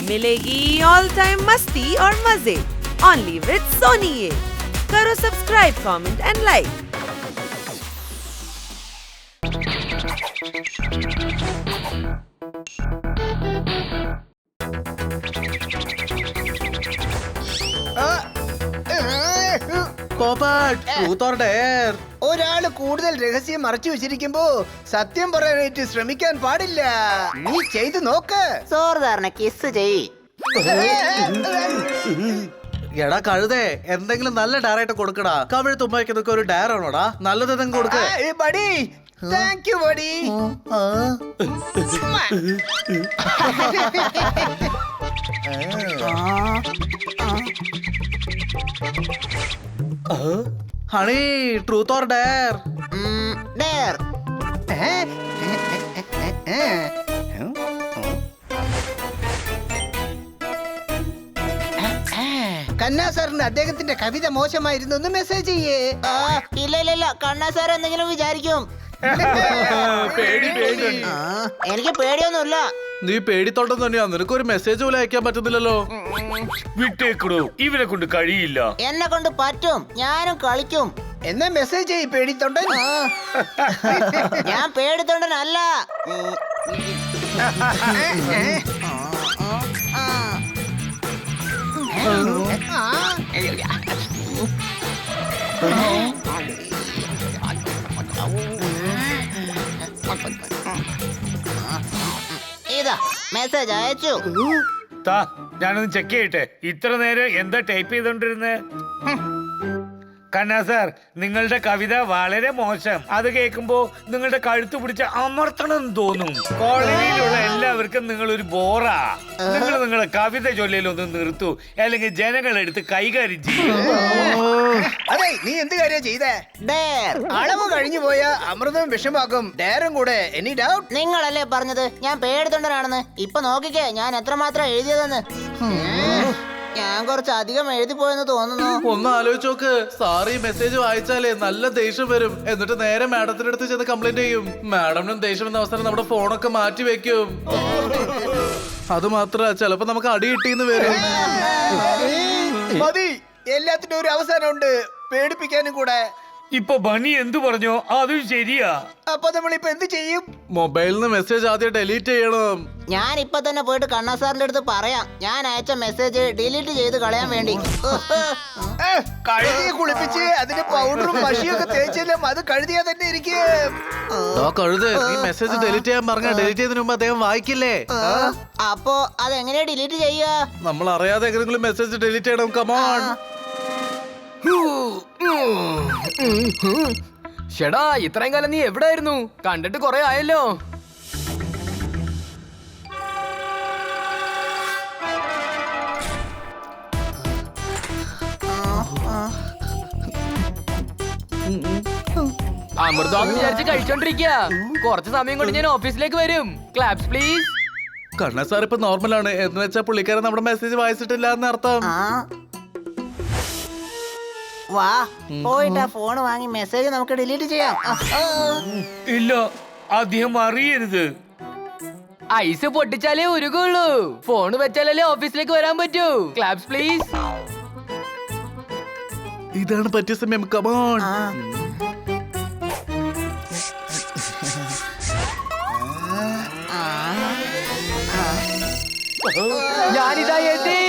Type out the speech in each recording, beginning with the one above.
मिलेगी all time मस्ती और मजे ओनली विद सोनी ये। करो सब्सक्राइब, कमेंट एंड लाइक। ഒരാള് കൂടുതൽ രഹസ്യം മറച്ചു വെച്ചിരിക്കുമ്പോ സത്യം പറയാനായിട്ട് ശ്രമിക്കാൻ പാടില്ല. നീ ചെയ്തു നോക്ക്. സോർദാറിനെ കിസ് ചെയ്. എടാ കഴുതേ, എന്തെങ്കിലും നല്ല ഡയറായിട്ട് കൊടുക്കടാ. കവിഴ് തുമ്പായിക്കുന്നൊക്കെ ഒരു ഡയർ ആണോടാ? നല്ലത് എന്തെങ്കിലും കൊടുക്ക. Buddy, thank you buddy. Honey, truth or dare? Dare. Kanna സാറിന് അദ്ദേഹത്തിന്റെ കവിത മോശമായിരുന്നു എന്ന് മെസ്സേജ് ചെയ്യേ. ഇല്ല കണ്ണാ സാർ എന്തെങ്കിലും വിചാരിക്കും. എനിക്ക് പേടിയൊന്നുമില്ല. നീ പേടിത്തോട്ടം തന്നെയാ. നിനക്കൊരു മെസ്സേജ് പോലും അയക്കാൻ പറ്റുന്നില്ലല്ലോ. വിട്ടേക്കടോ, ഇവരെ കൊണ്ട് കഴിയില്ല. എന്നെ കൊണ്ട് പറ്റും, ഞാനും കളിക്കും. എന്നാ മെസ്സേജ് ചെയ്യ് പേടിത്തൊണ്ടൻ. ഞാൻ പേടിത്തൊണ്ടനല്ല. ഇതാ മെസ്സേജ് അയച്ചു. ഞാനൊന്ന് ചെക്ക് ചെയ്യട്ടെ. ഇത്ര നേരം എന്താ ടൈപ്പ് ചെയ്തോണ്ടിരുന്നേ? കണ്ണാ സാർ, നിങ്ങളുടെ കവിത വളരെ മോശം. അത് കേൾക്കുമ്പോ നിങ്ങളുടെ കഴുത്ത് പിടിച്ച് അമർത്തണം തോന്നും. കോളനിയിലുള്ള എല്ലാവർക്കും നിങ്ങൾ ഒരു ബോറാ. നിങ്ങൾ നിങ്ങളുടെ കവിത ചൊല്ലയിലൊന്ന് നിർത്തൂ, അല്ലെങ്കിൽ ജനങ്ങളെടുത്ത് കൈകാര്യം ചെയ്യും. അതെ, നീ എന്ത് കാര്യം ചെയ്തേ? ഡെയർ. അളവ് കഴിഞ്ഞു പോയ അമൃതം വിഷമാക്കും. ഡയറും കൂടെ. Any doubt? നിങ്ങളല്ലേ പറഞ്ഞത് ഞാൻ പേടിത്തൊണ്ടനാണെന്ന്. ഇപ്പൊ നോക്കിക്കേ ഞാൻ എത്രമാത്രം എഴുതിയതെന്ന്. ഞാൻ കുറച്ച് അധികം എഴുതി പോയെന്ന് തോന്നുന്നു. ഒന്ന് ആലോചിച്ച് നോക്ക്. സാർ ഈ മെസ്സേജ് വായിച്ചാലേ നല്ല ദേഷ്യം വരും. എന്നിട്ട് നേരെ മാഡത്തിന്റെ അടുത്ത് ചെന്ന് കംപ്ലൈന്റ് ചെയ്യും. മാഡമിനും ദേഷ്യം എന്ന അവസരം നമ്മുടെ ഫോണൊക്കെ മാറ്റി വെക്കും. അത് മാത്രല്ല, ചിലപ്പോ നമുക്ക് അടി കിട്ടിന്ന് വരും. മതി, എല്ലാത്തിനും ഒരു അവസാനമുണ്ട്. പേടിപ്പിക്കാനും കൂടെ. ഇപ്പൊ ബണി എന്തു പറഞ്ഞോ അതും ശരിയാ. അപ്പൊ നമ്മളിപ്പോ എന്ത് ചെയ്യും? മൊബൈലിൽ നിന്ന് മെസ്സേജ് ആദ്യം ഡിലീറ്റ് ചെയ്യണം. ഞാൻ ഇപ്പൊ തന്നെ പോയിട്ട് കണ്ണാ സാറിന്റെ അടുത്ത് പറയാം. ഞാൻ അയച്ച മെസ്സേജ് ഡിലീറ്റ് ചെയ്ത് കളയാൻ വേണ്ടി. കഴുതിയെ കുളിപ്പിച്ച് അതിന് പൗഡറും മഷിയൊക്കെ തേച്ചെല്ലാം അത് കഴുതിയാ തന്നെ ഇരിക്കും. കഴുത്, ഈ മെസ്സേജ് ഡിലീറ്റ് ചെയ്യാൻ പറഞ്ഞ ഡിലീറ്റ് ചെയ്തതിനു മുമ്പ് അദ്ദേഹം വായിക്കില്ലേ? അപ്പൊ അതെങ്ങനെയാ ഡിലീറ്റ് ചെയ്യാ? നമ്മൾ അറിയാതെ എങ്ങനെയെങ്കിലും മെസ്സേജ് ഡിലീറ്റ് ചെയ്യണം. കമോൺ. ഷെടാ, ഇത്രയും കാലം നീ എവിടെയായിരുന്നു? കണ്ടിട്ട് കൊറേ ആയല്ലോ. അമൃതാന്ന് വിചാരിച്ച് കഴിച്ചോണ്ടിരിക്ക. കുറച്ച് സമയം കൊണ്ട് ഞാൻ ഓഫീസിലേക്ക് വരും. Claps please. കണ്ണ സാർ ഇപ്പൊ നോർമലാണ് എന്ന് വെച്ചാൽ പുള്ളിക്കാരൻ നമ്മുടെ മെസ്സേജ് വായിച്ചിട്ടില്ല എന്ന് അർത്ഥം. വാ, പോയിട്ട് ആ ഫോൺ വാങ്ങി മെസ്സേജ് നമുക്ക് ഡിലീറ്റ് ചെയ്യാം. ഇല്ല, അദ്ദേഹം അറിയരുത്. ഐസ് പൊട്ടിച്ചാലേ ഉരുകുള്ളൂ. ഫോൺ വെച്ചാലല്ലേ ഓഫീസിലേക്ക് വരാൻ പറ്റൂ. Claps please. ഇതാണ് പറ്റിയ സമയം. കമോൺ. ഞാനിതാ എത്തി.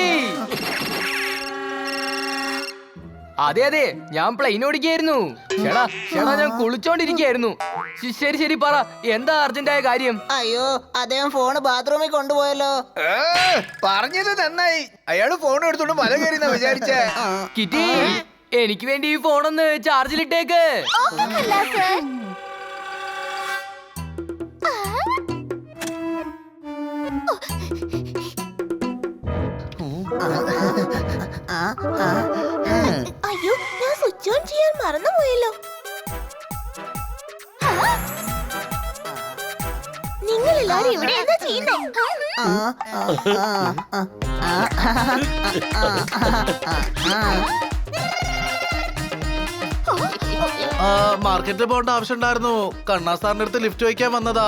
അതെ, ഞാൻ പ്ലെയിൻ ഓടിക്കായിരുന്നു. ചേടാ ഞാൻ കുളിച്ചോണ്ടിരിക്കായിരുന്നു. ശരി പറ, എന്താ അർജന്റായ കാര്യം? അയ്യോ, അദ്ദേഹം ഫോൺ ബാത്റൂമിൽ കൊണ്ടുപോയല്ലോ. പറഞ്ഞത് നന്നായി. അയാള് ഫോൺ എടുത്തോണ്ട് മല കയറിയെന്നാ വിചാരിച്ചേ. കിറ്റി, എനിക്ക് വേണ്ടി ഈ ഫോണൊന്ന് ചാർജിലിട്ടേക്ക്. അയ്യോ, ഞാൻ സ്വിച്ച് ഓൺ ചെയ്യാൻ മറന്നുപോയല്ലോ. നിങ്ങൾ എല്ലാരും ഇവിടെ എന്താ ചെയ്യുന്നേ? മാർക്കറ്റിൽ പോകേണ്ട ആവശ്യം ഉണ്ടായിരുന്നു. കണ്ണാ സാറിന്റെ അടുത്ത് ലിഫ്റ്റ് വയ്ക്കാൻ വന്നതാ.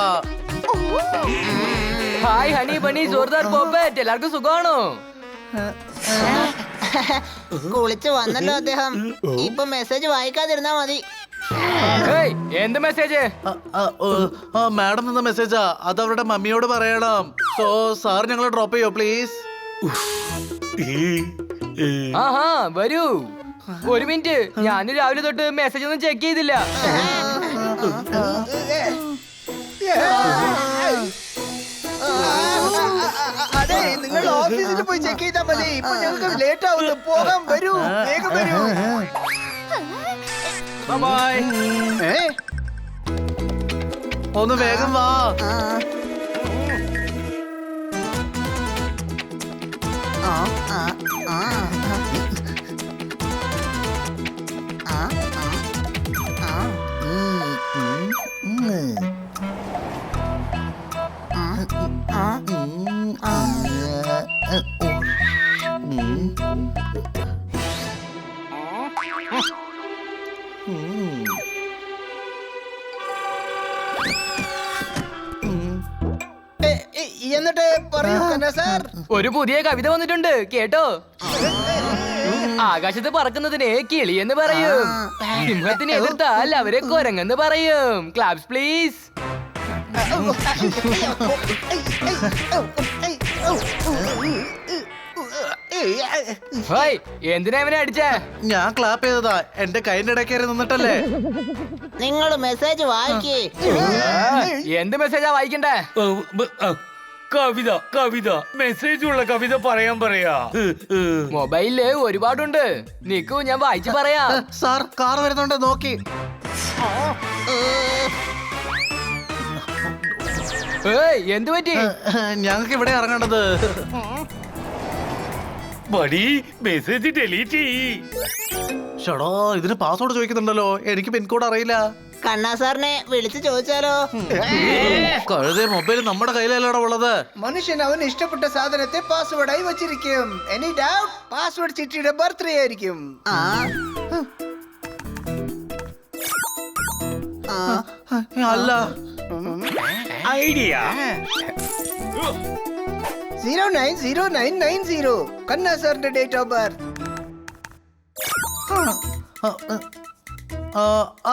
ഹായ് ഹണി ബണി ജോർദാർ പോപ്പറ്റ്, എല്ലാവർക്കും സുഖമാണോ? കുളിച്ച് വന്നല്ലോ അദ്ദേഹം. ഇപ്പൊ മെസ്സേജ് വായിക്കാതിരുന്നാ മതി. ഏയ്, എന്ത് മെസ്സേജ്? മാഡം നിന്ന മെസ്സേജാ, അത് അവരുടെ മമ്മിയോട് പറയണം. സോ സാർ ഞങ്ങളെ ഡ്രോപ്പ് ചെയ്യോ പ്ലീസ്? ആഹാ വരൂ. ഒരു മിനിറ്റ്, ഞാൻ രാവിലെ തൊട്ട് മെസ്സേജ് ഒന്നും ചെക്ക് ചെയ്തില്ല. അതെ, നിങ്ങൾ ഓഫീസിൽ പോയി ചെക്ക് ചെയ്താൽ മതി. ഇപ്പൊ ഞങ്ങൾക്ക് ലേറ്റ് ആവുന്നു. പോകാൻ വരൂ, വേഗം വരൂ. ബൈ. ഒന്ന് വേഗം വാ. എന്നിട്ട് പറയൂ കന്ന സാർ. ഒരു പുതിയ കവിത വന്നിട്ടുണ്ട്, കേട്ടോ? ആകാശത്ത് പറക്കുന്നതിനെ കിളി എന്ന് പറയും, സിംഹത്തിന് എതിർത്താൽ അവരെ കുരങ്ങെന്ന് പറയും. Claps please. ഹോയ്, എന്തിനാ ഇവനെ അടിച്ചേ? ഞാൻ ക്ലാപ്പ് ചെയ്തതാ, എന്റെ കൈന്റെ ഇടയ്ക്കേറി നിന്നിട്ടല്ലേ. നിങ്ങൾ മെസ്സേജ് വായിക്കേ. എന്ത് മെസ്സേജാ വായിക്കണ്ടേ? കവിത കവിത മെസ്സേജുള്ള കവിത പറയാൻ പറയാ. മൊബൈലില് ഒരുപാടുണ്ട്, നിക്കൂ ഞാൻ വായിച്ചു പറയാം. സാർ കാർ വരുന്നുണ്ട്, നോക്കി. ഏയ്, എന്ത് പറ്റി? ഞങ്ങൾക്ക് ഇവിടെ ഇറങ്ങേണ്ടത്. മടി മെസ്സേജ് ഡിലീറ്റ് ചെയ്യ്. ഷടോ, ഇതിന് പാസ്വേഡ് ചോദിക്കുന്നുണ്ടല്ലോ, എനിക്ക് പിൻകോഡ് അറിയില്ല. കണ്ണാ സാറിനെ വിളിച്ചു ചോദിച്ചാലോ? കഴുതേ, മൊബൈൽ നമ്മുടെ കയ്യിലല്ലടാ ഉള്ളത്. മനുഷ്യൻ അവന് ഇഷ്ടപ്പെട്ട സാധനത്തെ പാസ്വേഡായി വെച്ചിരിക്കും. എനി ഡൗട്ട്, പാസ്വേഡ് ചിട്ടിയുടെ ബർത്ത്ഡേ ആയിരിക്കും. അല്ല, ഐഡിയ 090990 കന്ന സാറിന്റെ ഡേറ്റ് ഓഫ് ബർത്ത്.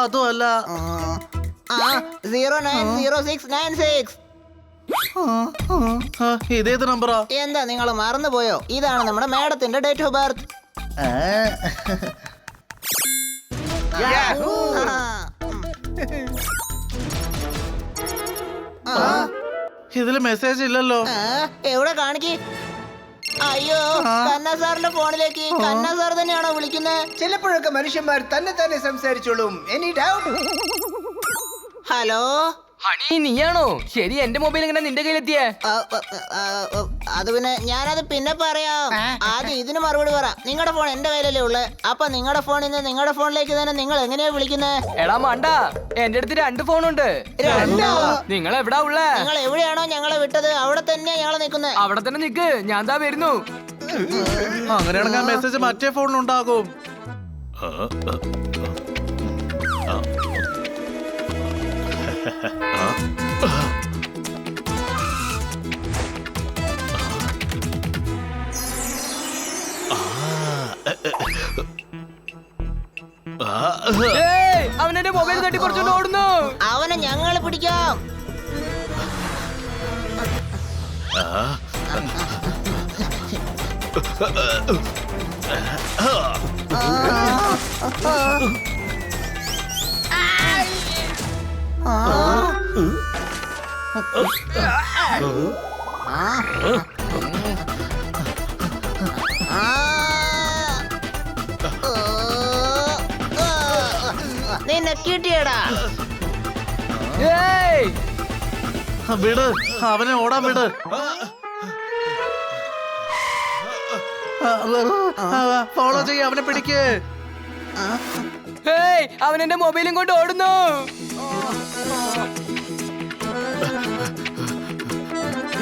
അതും അല്ല. 090696. ഇതേത് നമ്പറാ? എന്താ നിങ്ങൾ മറന്നുപോയോ? ഇതാണ് നമ്മുടെ മാഡത്തിന്റെ ഡേറ്റ് ഓഫ് ബർത്ത്. ഇതില് മെസ്സേജ് ഇല്ലല്ലോ. എവിടെ കാണിക്ക്? അയ്യോ, കന്ന സാറിന്റെ ഫോണിലേക്ക് കന്ന സാർ തന്നെയാണോ വിളിക്കുന്നത്? ചിലപ്പോഴൊക്കെ മനുഷ്യന്മാർ തന്നെ തന്നെ സംസാരിച്ചോളും. Any doubt? ഹലോ, ഹണി നീയാണോ? ശരി, എന്റെ മൊബൈൽ എങ്ങനെ നിന്റെ കയ്യിലെത്തിയേ? അത് പിന്നെ ഞാനത് പിന്നെ പറയാം. ആദ്യം ഇതിന് മറുപടി പറ. നിങ്ങളുടെ ഫോൺ എന്റെ കയ്യിലല്ലേ ഉള്ളു. അപ്പൊ നിങ്ങളുടെ ഫോണിൽ നിന്ന് നിങ്ങളുടെ ഫോണിലേക്ക് തന്നെ നിങ്ങൾ എങ്ങനെയാ വിളിക്കുന്നത്? എടാ മണ്ട, എന്റെ അടുത്ത് 2 ഫോണുണ്ട്. നിങ്ങൾ എവിടാ ഉള്ളേ? നിങ്ങൾ എവിടെയാണോ ഞങ്ങളെ വിട്ടത് അവിടെ തന്നെയാ ഞങ്ങള് നിൽക്കുന്നത്. അവിടെ തന്നെ നിക്ക്, ഞാൻ ദാ വരുന്നു. അങ്ങനെയാണെങ്കിൽ ആ മെസ്സേജ് മറ്റേ ഫോണിലുണ്ടാകും. ഏയ്, അവൻ എന്റെ മൊബൈൽ തട്ടി കുറച്ചുകൊണ്ട് ഓടുന്നു. അവനെ ഞങ്ങൾ പിടിക്കാം. നിന്നെ കിട്ടിയടാ. ഏയ്, വിട്, അവനെ ഓടാൻ വിട്. ഫോളോ ചെയ്യ, അവനെ പിടിക്ക്. ഏയ്, അവൻ എന്റെ മൊബൈലും കൊണ്ട് ഓടുന്നു.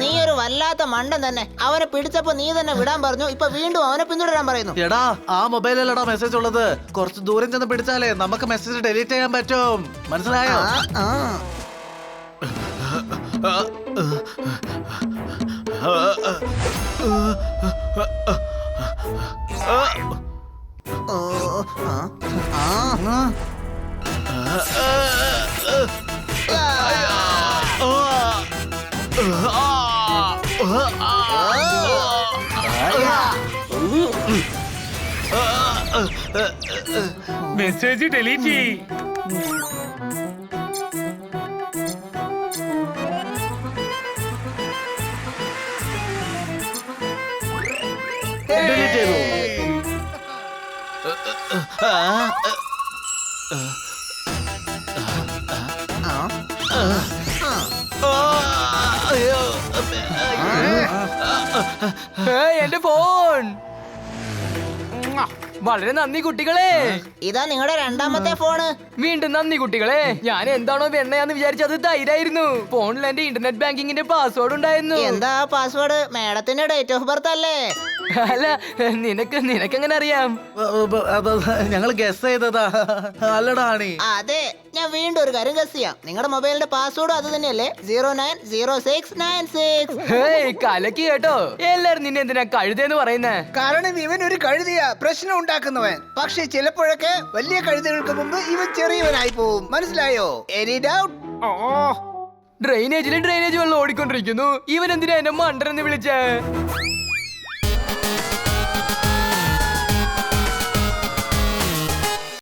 നീ ഒരു വല്ലാത്ത മണ്ടൻ തന്നെ. അവനെ പിടിച്ചപ്പോ നീ തന്നെ വിടാൻ പറഞ്ഞു. ഇപ്പൊ വീണ്ടും അവനെ പിന്തുടരാൻ പറയുന്നു. എടാ, ആ മൊബൈലിലടാ മെസ്സേജ് ഉള്ളത്. കുറച്ച് ദൂരം ചെന്ന് പിടിച്ചാലേ നമുക്ക് മെസ്സേജ് ഡിലീറ്റ് ചെയ്യാൻ പറ്റും. മനസ്സിലായോ? മെസ്സേജ് ഡിലീറ്റ് ചെയ്യ്. ഡിലീറ്റ് ചെയ്തു. എന്റെ ഫോൺ. വളരെ നന്ദി കുട്ടികളെ. ഇതാ നിങ്ങളുടെ രണ്ടാമത്തെ ഫോണ്. വീണ്ടും നന്ദി കുട്ടികളെ. ഞാൻ എന്താണോ വെണ്ണയാന്ന് വിചാരിച്ചത് തൈരായിരുന്നു. ഫോണിൽ എന്റെ ഇന്റർനെറ്റ് ബാങ്കിങ്ങിന്റെ പാസ്വേഡ് ഉണ്ടായിരുന്നു. എന്താ പാസ്വേഡ്? മാഡത്തിന്റെ ഡേറ്റ് ഓഫ് ബർത്ത് അല്ലേ? അല്ല, നിനക്കെങ്ങനെ അറിയാം? ഞങ്ങൾ ഗസ് ചെയ്തതാ. അല്ലടാ ആണി. അതെ, ഞാൻ വീണ്ടും ഒരു കാര്യം ഗസ് ചെയ്യാം. നിങ്ങളുടെ മൊബൈലിന്റെ പാസ്വേഡ് അത് തന്നെയല്ലേ? 090696. ഹേയ്, കലക്കി കേട്ടോ. എല്ലാരും നിന്നെ എന്തിനാ കഴുതെന്ന് പറയുന്നേ? കാരണം ഇവൻ ഒരു കഴുതിയാ, പ്രശ്നം ഉണ്ടാക്കുന്നവൻ. പക്ഷെ ചിലപ്പോഴൊക്കെ വലിയ കഴുതകൾക്ക് മുമ്പ് ഇവൻ ചെറിയവനായി പോവും. മനസ്സിലായോ? Any doubt? ഡ്രെയിനേജ് വെള്ളം ഓടിക്കൊണ്ടിരിക്കുന്നു. ഇവൻ എന്തിനാ എന്നെ മണ്ടനെന്ന് വിളിച്ചേ?